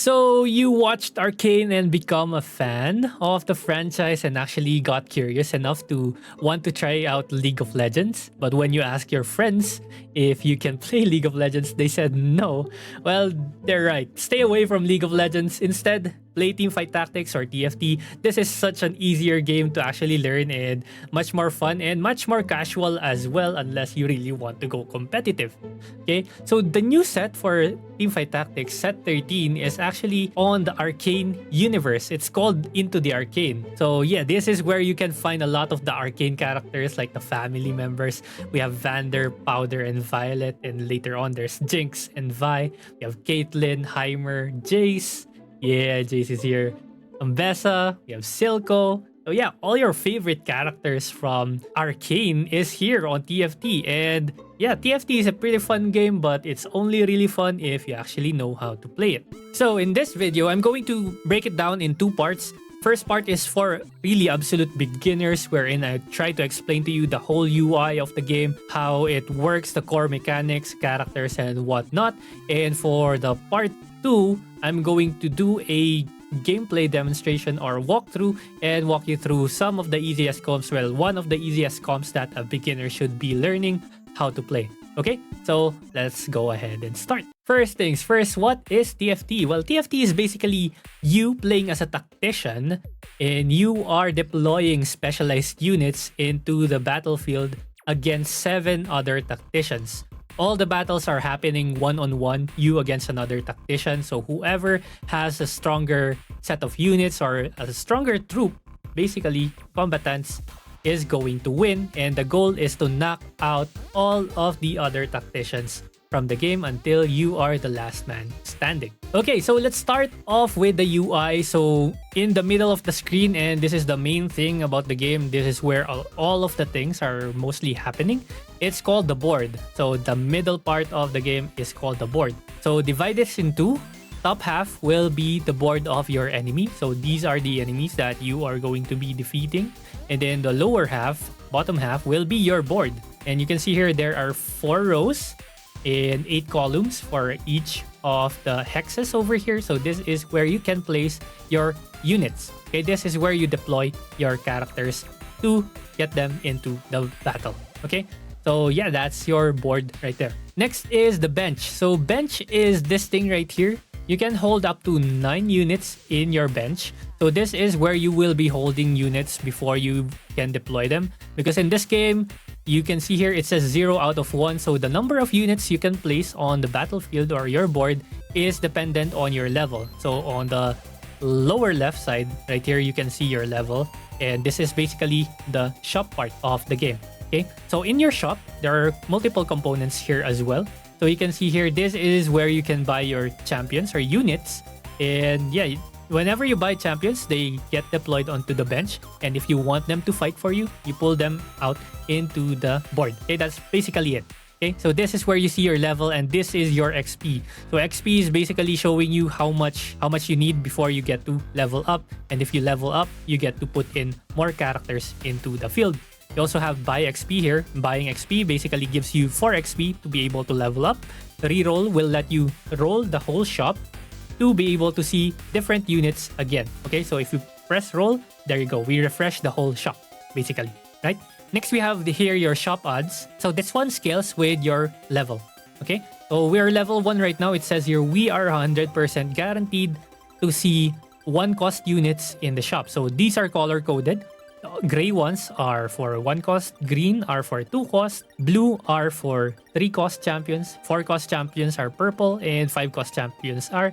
So you watched Arcane and become a fan of the franchise and actually got curious enough to want to try out League of Legends. But when you ask your friends if you can play League of Legends, they said no. Well, they're right. Stay away from League of Legends. Instead, play Teamfight Tactics or TFT. This is such an easier game to actually learn and much more fun and much more casual as well, unless you really want to go competitive. Okay, so the new set for Teamfight Tactics, set 13, is actually on the Arcane universe. It's called Into the Arcane. So yeah, this is where you can find a lot of the Arcane characters like the family members. We have Vander, Powder, and Violet, and later on there's Jinx and Vi. We have Caitlyn, Heimer, Jace. Yeah, Jace is here. Ambessa, we have Silco. So yeah, all your favorite characters from Arcane is here on TFT. And yeah, TFT is a pretty fun game, but it's only really fun if you actually know how to play it. So in this video, I'm going to break it down in two parts. First part is for really absolute beginners, wherein I try to explain to you the whole UI of the game, how it works, the core mechanics, characters, and whatnot. And for the part 2, I'm going to do a gameplay demonstration or walkthrough and walk you through some of the easiest comps. Well, one of the easiest comps that a beginner should be learning how to play. Okay, so let's go ahead and start. First things first, what is TFT? Well, TFT is basically you playing as a tactician and you are deploying specialized units into the battlefield against 7 other tacticians. All the battles are happening one-on-one, you against another tactician. So whoever has a stronger set of units or a stronger troop, basically combatants, is going to win. And the goal is to knock out all of the other tacticians from the game until you are the last man standing. Okay, so let's start off with the UI. So in the middle of the screen, and this is the main thing about the game, this is where all of the things are mostly happening. It's called the board. So the middle part of the game is called the board. So divide this in two. Top half will be the board of your enemy. So these are the enemies that you are going to be defeating. And then the lower half, bottom half, will be your board. And you can see here there are 4 rows and 8 columns for each of the hexes over here. So this is where you can place your units. Okay, this is where you deploy your characters to get them into the battle. Okay, so yeah, that's your board right there. Next is the bench. So bench is this thing right here. You can hold up to 9 units in your bench. So this is where you will be holding units before you can deploy them. Because in this game, you can see here it says 0 out of 1. So the number of units you can place on the battlefield or your board is dependent on your level. So on the lower left side, right here, you can see your level. And this is basically the shop part of the game. Okay, so in your shop, there are multiple components here as well. So you can see here, this is where you can buy your champions or units. And yeah, whenever you buy champions, they get deployed onto the bench. And if you want them to fight for you, you pull them out into the board. Okay, that's basically it. Okay, so this is where you see your level and this is your XP. So XP is basically showing you how much you need before you get to level up. And if you level up, you get to put in more characters into the field. You also have buy XP here. Buying XP basically gives you 4 XP to be able to level up. The reroll will let you roll the whole shop to be able to see different units again. Okay, so if you press roll, there you go. We refresh the whole shop, basically, right? Next, we have here your shop odds. So this one scales with your level. Okay, so we're level 1 right now. It says here we are 100% guaranteed to see 1 cost units in the shop. So these are color coded. Gray ones are for 1 cost, green are for 2 cost, blue are for 3 cost champions, 4 cost champions are purple, and 5 cost champions are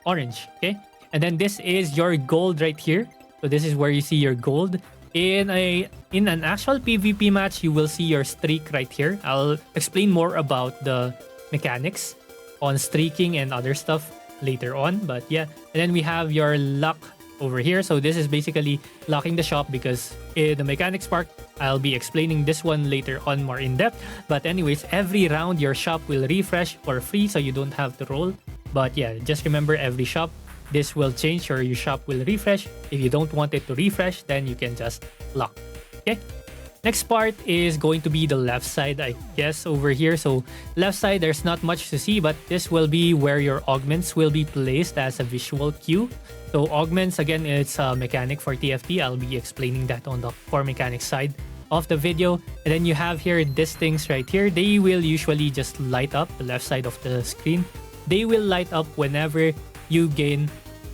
orange. Okay, and then this is your gold right here. So this is where you see your gold. In an actual PvP match, you will see your streak right here. I'll explain more about the mechanics on streaking and other stuff later on. But yeah, and then we have your luck over here. So this is basically locking the shop because in the mechanics part, I'll be explaining this one later on more in depth. But anyways, every round your shop will refresh for free, so you don't have to roll. But yeah, just remember every shop, this will change or your shop will refresh. If you don't want it to refresh, then you can just lock. Okay. Next part is going to be the left side, I guess, over here. So left side, there's not much to see, but this will be where your augments will be placed as a visual cue. So augments, again, it's a mechanic for TFT. I'll be explaining that on the core mechanics side of the video. And then you have here these things right here. They will usually just light up the left side of the screen. They will light up whenever you gain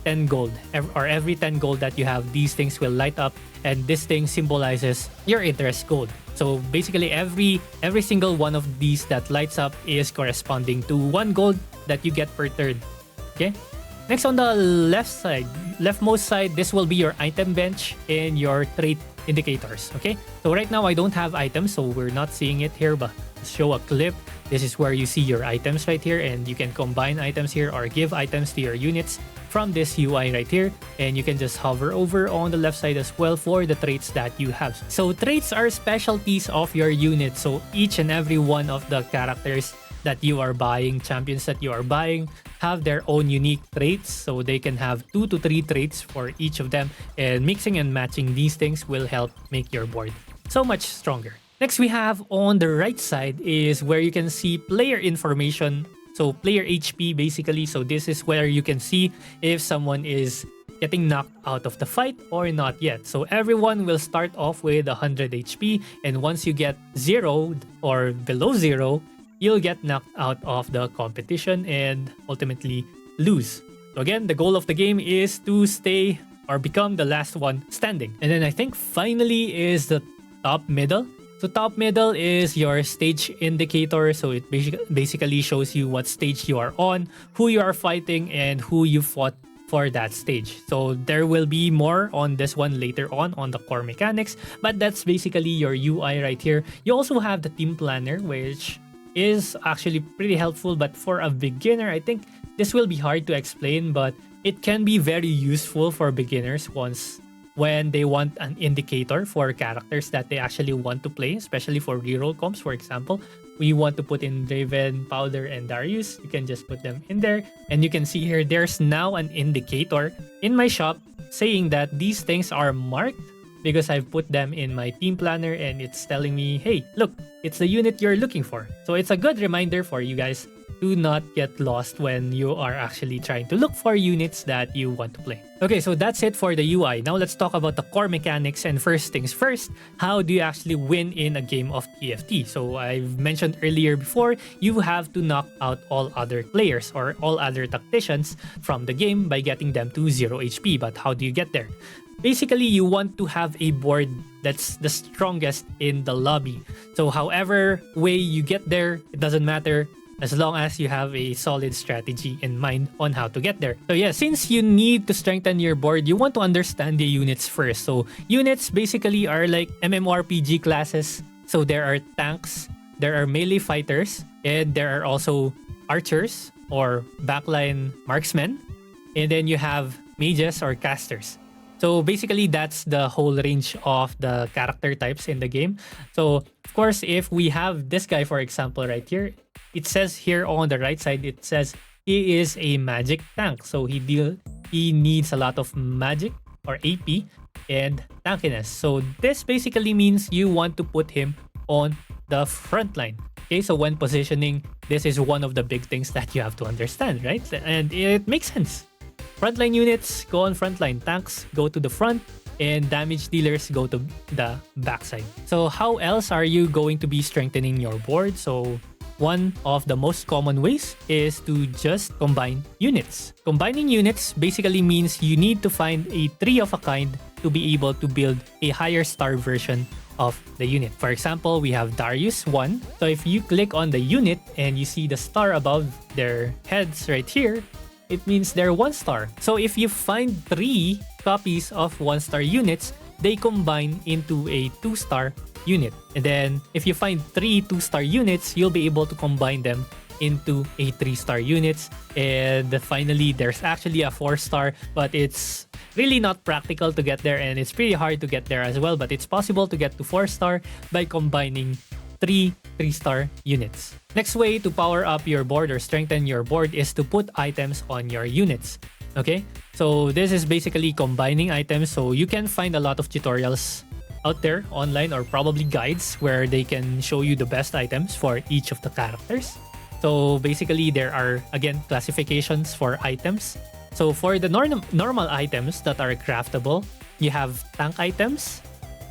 10 gold, or every 10 gold that you have, these things will light up, and this thing symbolizes your interest gold. So basically every single one of these that lights up is corresponding to 1 gold that you get per turn. Okay, next on the left side, leftmost side, this will be your item bench and your trait indicators. Okay, so right now I don't have items, so we're not seeing it here, but let's show a clip. This is where you see your items right here, and you can combine items here or give items to your units from this UI right here, and you can just hover over on the left side as well for the traits that you have. So traits are specialties of your unit, so each and every one of the characters that you are buying, champions that you are buying, have their own unique traits, so they can have 2 to 3 traits for each of them, and mixing and matching these things will help make your board so much stronger. Next, we have on the right side is where you can see player information. So player HP basically. So this is where you can see if someone is getting knocked out of the fight or not yet. So everyone will start off with 100 HP, and once you get 0 or below 0, you'll get knocked out of the competition and ultimately lose. So again, the goal of the game is to stay or become the last one standing. And then I think finally is the top middle. So top middle is your stage indicator. So it basically shows you what stage you are on, who you are fighting, and who you fought for that stage. So there will be more on this one later on the core mechanics, but that's basically your UI right here. You also have the team planner, which is actually pretty helpful, but for a beginner, I think this will be hard to explain, but it can be very useful for beginners when they want an indicator for characters that they actually want to play, especially for reroll comps. For example, we want to put in Draven, Powder, and Darius. You can just put them in there, and you can see here there's now an indicator in my shop saying that these things are marked because I've put them in my team planner, and it's telling me, hey, look, it's the unit you're looking for. So it's a good reminder for you guys to not get lost when you are actually trying to look for units that you want to play. Okay, so that's it for the UI. Now let's talk about the core mechanics, and first things first, how do you actually win in a game of TFT? So I've mentioned earlier before, you have to knock out all other players or all other tacticians from the game by getting them to 0 HP. But how do you get there? Basically, you want to have a board that's the strongest in the lobby. So however way you get there, it doesn't matter, as long as you have a solid strategy in mind on how to get there. So yeah, since you need to strengthen your board, you want to understand the units first. So units basically are like MMORPG classes. So there are tanks, there are melee fighters, and there are also archers or backline marksmen. And then you have mages or casters. So basically, that's the whole range of the character types in the game. So of course, if we have this guy, for example, right here, it says here on the right side, it says he is a magic tank. So he needs a lot of magic or AP and tankiness. So this basically means you want to put him on the front line. Okay, so when positioning, this is one of the big things that you have to understand, right? And it makes sense. Frontline units go on frontline, tanks go to the front, and damage dealers go to the backside. So how else are you going to be strengthening your board? So one of the most common ways is to just combine units. Combining units basically means you need to find a 3 of a kind to be able to build a higher star version of the unit. For example, we have Darius 1. So if you click on the unit and you see the star above their heads right here, it means they're 1 star. So if you find 3 copies of 1-star units, they combine into a 2-star unit. And then if you find 3 2-star units, you'll be able to combine them into a 3-star units. And finally, there's actually a 4-star, but it's really not practical to get there, and it's pretty hard to get there as well. But it's possible to get to 4-star by combining 3 3-star units. Next way to power up your board or strengthen your board is to put items on your units. Okay, so this is basically combining items. So you can find a lot of tutorials out there online, or probably guides where they can show you the best items for each of the characters. So basically, there are again classifications for items. So for the normal items that are craftable, you have tank items,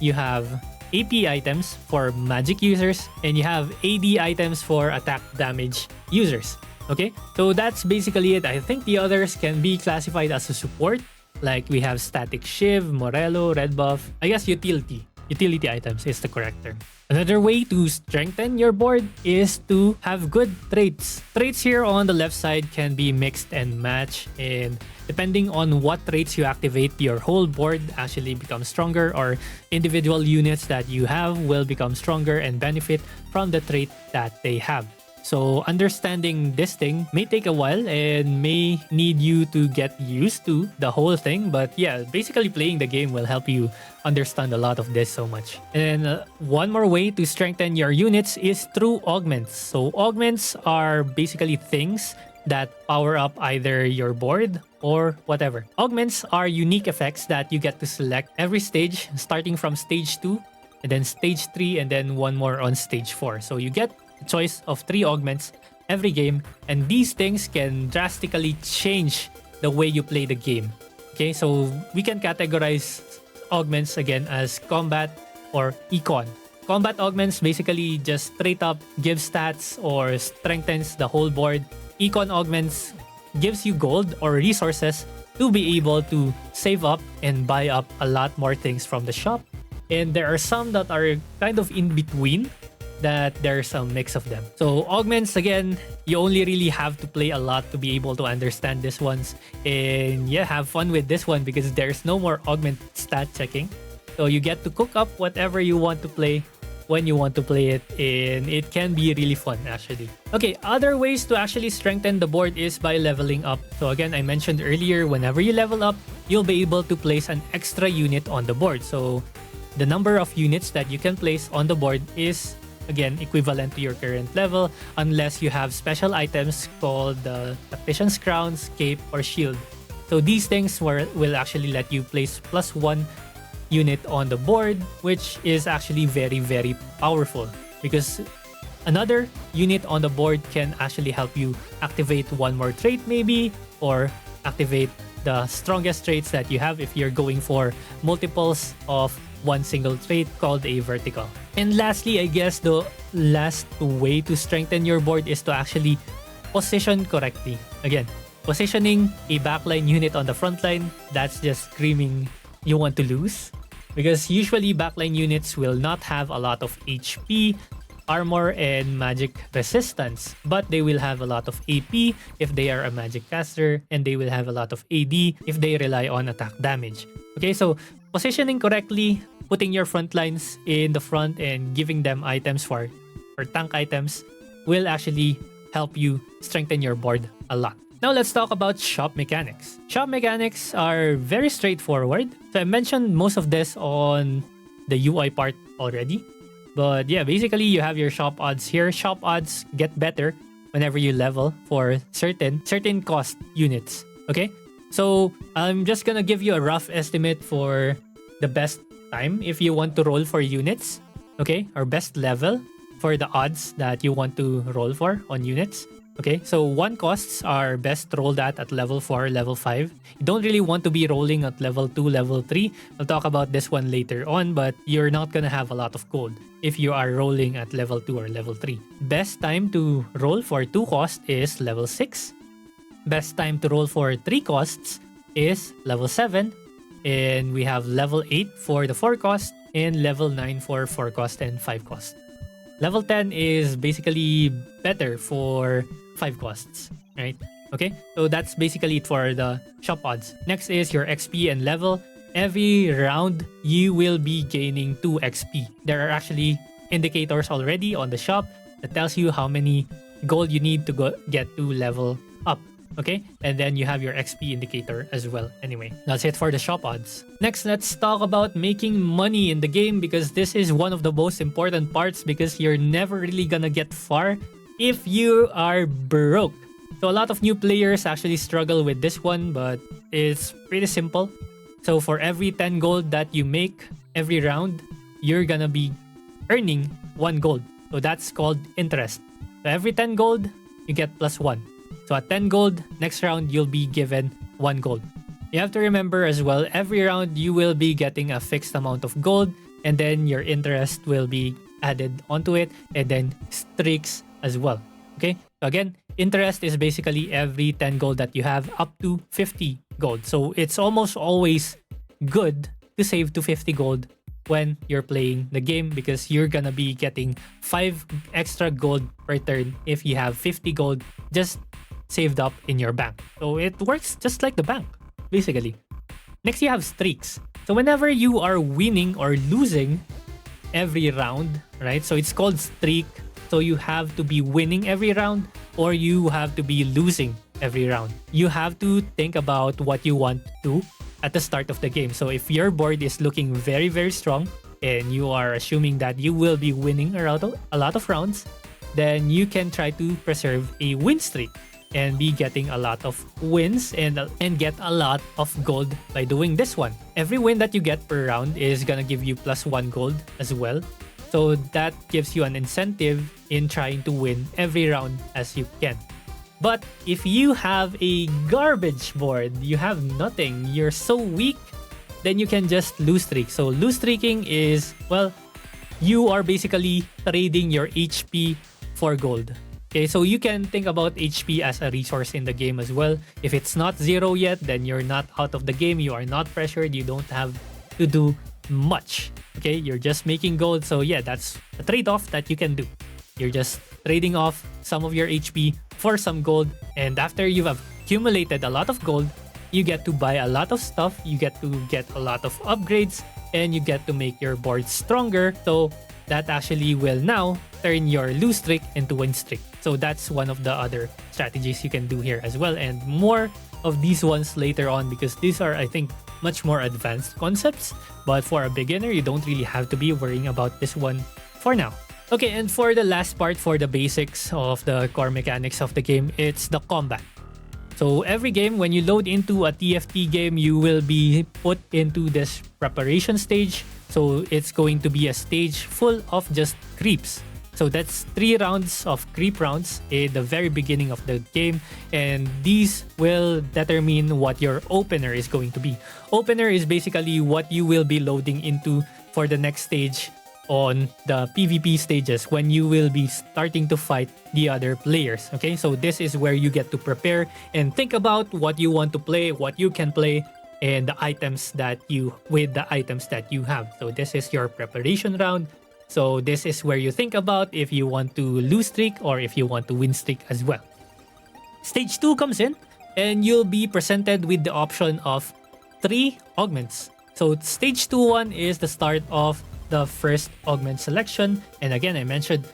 you have AP items for magic users, and you have AD items for attack damage users. Okay, so that's basically it. I think the others can be classified as a support. Like we have Static Shiv, Morello, Red Buff. I guess utility. Utility items is the correct term. Another way to strengthen your board is to have good traits. Traits here on the left side can be mixed and matched, and depending on what traits you activate, your whole board actually becomes stronger, or individual units that you have will become stronger and benefit from the trait that they have. So understanding this thing may take a while and may need you to get used to the whole thing. But yeah, basically playing the game will help you understand a lot of this so much. And one more way to strengthen your units is through augments. So augments are basically things that power up either your board or whatever. Augments are unique effects that you get to select every stage, starting from stage 2, and then stage 3, and then one more on stage 4. So you get choice of 3 augments every game, and these things can drastically change the way you play the game. Okay, so we can categorize augments again as combat or econ. Combat augments basically just straight up give stats or strengthens the whole board. Econ augments gives you gold or resources to be able to save up and buy up a lot more things from the shop. And there are some that are kind of in between, that there's a mix of them. So augments, again, you only really have to play a lot to be able to understand these ones. And yeah, have fun with this one because there's no more augment stat checking. So you get to cook up whatever you want to play when you want to play it, and it can be really fun actually. Okay, other ways to actually strengthen the board is by leveling up. So again, I mentioned earlier, whenever you level up, you'll be able to place an extra unit on the board. So the number of units that you can place on the board is again equivalent to your current level, unless you have special items called the Tactician's Crowns, Cape, or Shield. So these things will actually let you place +1 unit on the board, which is actually very, very powerful, because another unit on the board can actually help you activate one more trait maybe, or activate the strongest traits that you have if you're going for multiples of one single trait called a vertical. And lastly, I guess the last way to strengthen your board is to actually position correctly. Again, positioning a backline unit on the front line, that's just screaming you want to lose. Because usually backline units will not have a lot of HP, armor, and magic resistance, but they will have a lot of AP if they are a magic caster, and they will have a lot of AD if they rely on attack damage. Okay, so positioning correctly, putting your front lines in the front and giving them items for tank items will actually help you strengthen your board a lot. Now let's talk about shop mechanics. Shop mechanics are very straightforward. So I mentioned most of this on the UI part already. But yeah, basically you have your shop odds here. Shop odds get better whenever you level for certain cost units. Okay? So I'm just gonna give you a rough estimate for the best time if you want to roll for units. Okay? Or best level for the odds that you want to roll for on units. Okay, so 1 costs are best rolled at level 4, level 5. You don't really want to be rolling at level 2, level 3. We'll talk about this one later on, but you're not gonna have a lot of gold if you are rolling at level 2 or level 3. Best time to roll for 2 costs is level 6. Best time to roll for 3 costs is level 7. And we have level 8 for the 4 cost and level 9 for 4 cost and 5 cost. Level 10 is basically better for 5 costs, right? Okay, so that's basically it for the shop odds. Next is your XP and level. Every round, you will be gaining 2 XP. There are actually indicators already on the shop that tells you how many gold you need to get to level up. Okay, and then you have your XP indicator as well. Anyway, that's it for the shop odds. Next, let's talk about making money in the game, because this is one of the most important parts, because you're never really gonna get far if you are broke. So a lot of new players actually struggle with this one, but it's pretty simple. So for every 10 gold that you make every round, you're gonna be earning 1 gold. So that's called interest. So every 10 gold, you get plus 1. So at 10 gold, next round, you'll be given 1 gold. You have to remember as well, every round, you will be getting a fixed amount of gold, and then your interest will be added onto it, and then streaks as well. Okay? So again, interest is basically every 10 gold that you have up to 50 gold. So it's almost always good to save to 50 gold when you're playing the game, because you're gonna be getting 5 extra gold per turn if you have 50 gold just saved up in your bank. So it works just like the bank, basically. Next, you have streaks. So whenever you are winning or losing every round, right? So it's called streak. So you have to be winning every round, or you have to be losing every round. You have to think about what you want to do at the start of the game. So if your board is looking very, very strong, and you are assuming that you will be winning a lot of rounds, then you can try to preserve a win streak and be getting a lot of wins and get a lot of gold by doing this one. Every win that you get per round is gonna give you plus 1 gold as well. So that gives you an incentive in trying to win every round as you can. But if you have a garbage board, you have nothing, you're so weak, then you can just lose streak. So lose streaking is, well, you are basically trading your HP for gold. Okay, so you can think about HP as a resource in the game as well. If it's not 0 yet, then you're not out of the game. You are not pressured. You don't have to do much. Okay, you're just making gold. So yeah, that's a trade-off that you can do. You're just trading off some of your HP for some gold. And after you've accumulated a lot of gold, you get to buy a lot of stuff. You get to get a lot of upgrades, and you get to make your board stronger. So that actually will now turn your lose streak into win streak. So that's one of the other strategies you can do here as well, and more of these ones later on, because these are, I think, much more advanced concepts. But for a beginner, you don't really have to be worrying about this one for now. Okay, and for the last part, for the basics of the core mechanics of the game, it's the combat. So every game, when you load into a TFT game, you will be put into this preparation stage. So it's going to be a stage full of just creeps. So that's 3 rounds of creep rounds in the very beginning of the game, and these will determine what your opener is going to be. Opener is basically what you will be loading into for the next stage on the PvP stages, when you will be starting to fight the other players. Okay, so this is where you get to prepare and think about what you want to play, what you can play, and the items that you have. So this is your preparation round. So this is where you think about if you want to lose streak or if you want to win streak as well. Stage 2 comes in, and you'll be presented with the option of 3 augments. So stage 2-1 is the start of the first augment selection. And again, I mentioned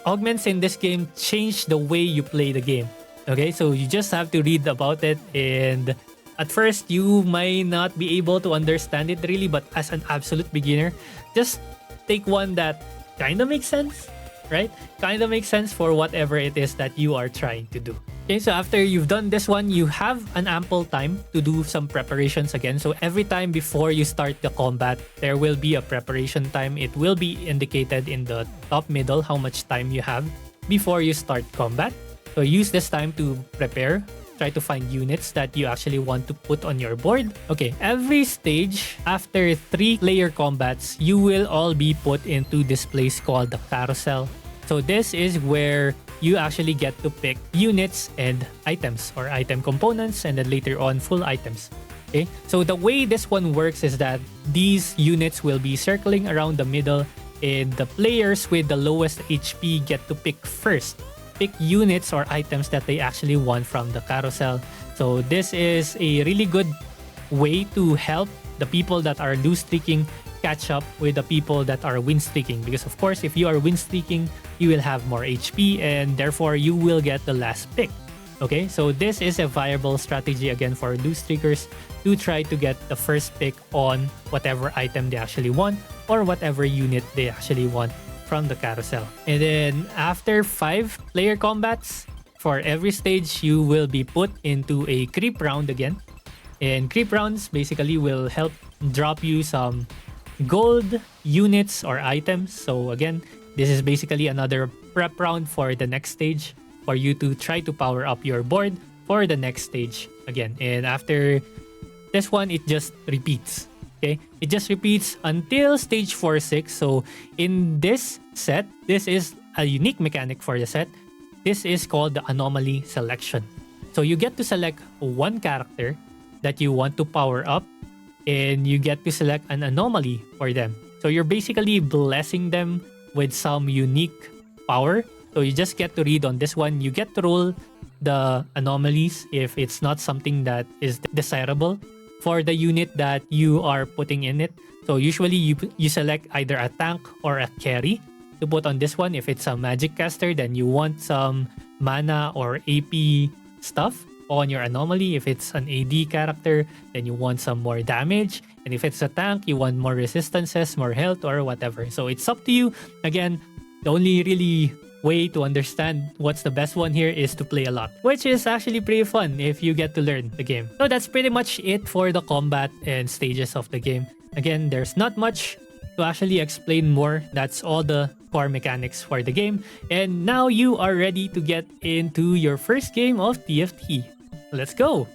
augments in this game change the way you play the game. Okay, so you just have to read about it, and at first you might not be able to understand it really, but as an absolute beginner, just take one that kind of makes sense, right? Kind of makes sense for whatever it is that you are trying to do. Okay, so after you've done this one, you have an ample time to do some preparations again. So every time before you start the combat, there will be a preparation time. It will be indicated in the top middle how much time you have before you start combat. So use this time to prepare. Try to find units that you actually want to put on your board. Okay, every stage, after 3 player combats, you will all be put into this place called the carousel. So this is where you actually get to pick units and items, or item components, and then later on full items. Okay, so the way this one works is that these units will be circling around the middle, and the players with the lowest HP get to pick first. Pick units or items that they actually want from the carousel. So this is a really good way to help the people that are lose streaking catch up with the people that are win streaking, because of course if you are win streaking, you will have more HP, and therefore you will get the last pick. Okay, so this is a viable strategy again for lose streakers to try to get the first pick on whatever item they actually want, or whatever unit they actually want from the carousel. And then after 5 player combats, for every stage you will be put into a creep round again. And creep rounds basically will help drop you some gold units or items. So again, this is basically another prep round for the next stage for you to try to power up your board for the next stage again. And after this one, it just repeats. Okay, it just repeats until stage 4 6. So in this set, this is a unique mechanic for the set. This is called the anomaly selection. So you get to select one character that you want to power up, and you get to select an anomaly for them. So you're basically blessing them with some unique power. So you just get to read on this one. You get to roll the anomalies if it's not something that is desirable for the unit that you are putting in it. So usually you select either a tank or a carry to put on this one. If it's a magic caster, then you want some mana or AP stuff on your anomaly. If it's an AD character, then you want some more damage. And if it's a tank, you want more resistances, more health, or whatever. So it's up to you. Again, the only really way to understand what's the best one here is to play a lot, which is actually pretty fun if you get to learn the game. So that's pretty much it for the combat and stages of the game. Again, there's not much to actually explain more. That's all the core mechanics for the game. And now you are ready to get into your first game of TFT. Let's go!